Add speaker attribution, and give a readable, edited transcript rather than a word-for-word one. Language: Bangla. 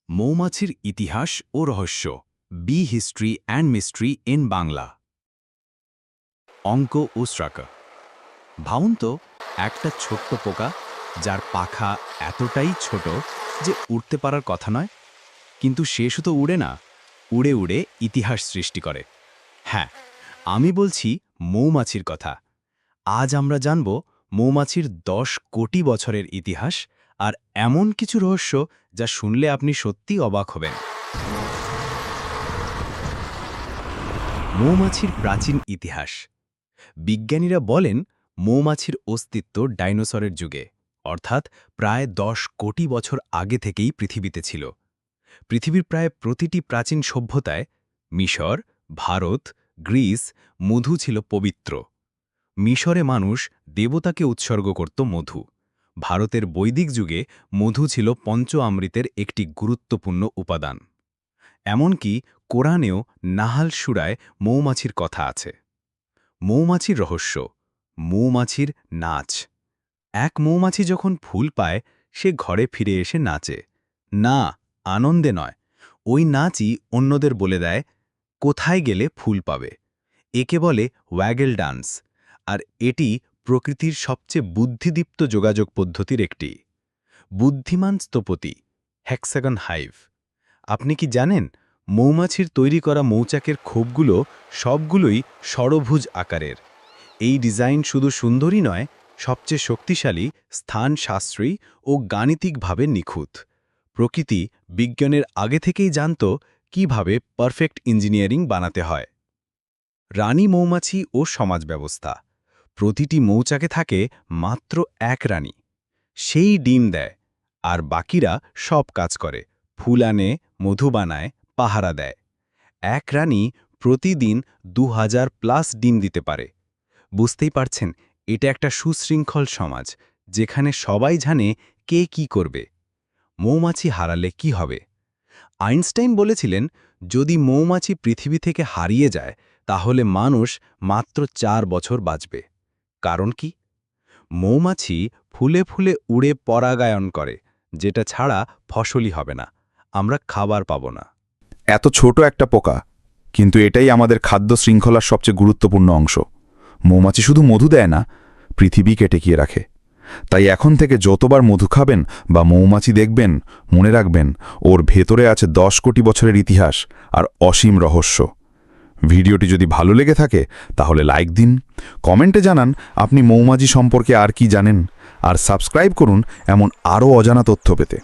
Speaker 1: মৌমাছির ইতিহাস ও রহস্য, bee history and mystery in Bangla. অঙ্ক ও শ্রাকা। ভাবুন তো, একটা ছোট্ট পোকা যার পাখা এতটাই ছোট যে উড়তে পারার কথা নয়, কিন্তু সে শুধু উড়ে না, উড়ে উড়ে ইতিহাস সৃষ্টি করে। হ্যাঁ, আমি বলছি মৌমাছির কথা। আজ আমরা জানব মৌমাছির 10 কোটি বছরের ইতিহাস আর এমন কিছু রহস্য যা শুনলে আপনি সত্যি অবাক হবেন। মৌমাছির প্রাচীন ইতিহাস। বিজ্ঞানীরা বলেন মৌমাছির অস্তিত্ব ডাইনোসরের যুগে, অর্থাৎ প্রায় 10 কোটি বছর আগে থেকেই পৃথিবীতে ছিল। পৃথিবীর প্রায় প্রতিটি প্রাচীন সভ্যতায়, মিশর, ভারত, গ্রিস, মধু ছিল পবিত্র। মিশরে মানুষ দেবতাকে উৎসর্গ করত মধু। ভারতের বৈদিক যুগে মধু ছিল পঞ্চ অমৃতের একটি গুরুত্বপূর্ণ উপাদান। এমনকি কোরআনেও নাহাল সূরায় মৌমাছির কথা আছে। মৌমাছির রহস্য, মৌমাছির নাচ। এক মৌমাছি যখন ফুল পায়, সে ঘরে ফিরে এসে নাচে। না, আনন্দে নয়, ওই নাচই অন্যদের বলে দেয় কোথায় গেলে ফুল পাবে। একে বলে ওয়াগেল ডান্স, আর এটি প্রকৃতির সবচেয়ে বুদ্ধিদীপ্ত যোগাযোগ পদ্ধতির একটি। বুদ্ধিমান স্থপতি, হেক্সাগন হাইভ। আপনি কি জানেন মৌমাছির তৈরি করা মৌচাকের খোপগুলো সবগুলোই ষড়ভুজ আকারের? এই ডিজাইন শুধু সুন্দরই নয়, সবচেয়ে শক্তিশালী, স্থান সাশ্রয়ী ও গাণিতিকভাবে নিখুঁত। প্রকৃতি বিজ্ঞানের আগে থেকেই জানত কিভাবে পারফেক্ট ইঞ্জিনিয়ারিং বানাতে হয়। রানী মৌমাছি ও সমাজ ব্যবস্থা। প্রতিটি মৌচাকে থাকে মাত্র এক রানী। সেই ডিম দেয়, আর বাকিরা সব কাজ করে, ফুল আনে, মধু বানায়, পাহারা দেয়। এক রানী প্রতিদিন 2000+ ডিম দিতে পারে। বুঝতেই পারছেন, এটা একটা সুশৃঙ্খল সমাজ, যেখানে সবাই জানে কে কি করবে। মৌমাছি হারালে কি হবে? আইনস্টাইন বলেছিলেন, যদি মৌমাছি পৃথিবী থেকে হারিয়ে যায়, তাহলে মানুষ মাত্র 4 বছর বাঁচবে। কারণ কি? মৌমাছি ফুলে ফুলে উড়ে পরাগায়ন করে, যেটা ছাড়া ফসলই হবে না, আমরা খাবার পাব না।
Speaker 2: এত ছোট একটা পোকা, কিন্তু এটাই আমাদের খাদ্য শৃঙ্খলার সবচেয়ে গুরুত্বপূর্ণ অংশ। মৌমাছি শুধু মধু দেয় না, পৃথিবীকে টেকিয়ে রাখে। তাই এখন থেকে যতবার মধু খাবেন বা মৌমাছি দেখবেন, মনে রাখবেন ওর ভেতরে আছে 10 কোটি বছরের ইতিহাস আর অসীম রহস্য। ভিডিওটি যদি ভালো লেগে থাকে তাহলে লাইক দিন, কমেন্টে জানান আপনি মৌমাছি সম্পর্কে আর কি জানেন, আর সাবস্ক্রাইব করুন এমন আরও অজানা তথ্য পেতে।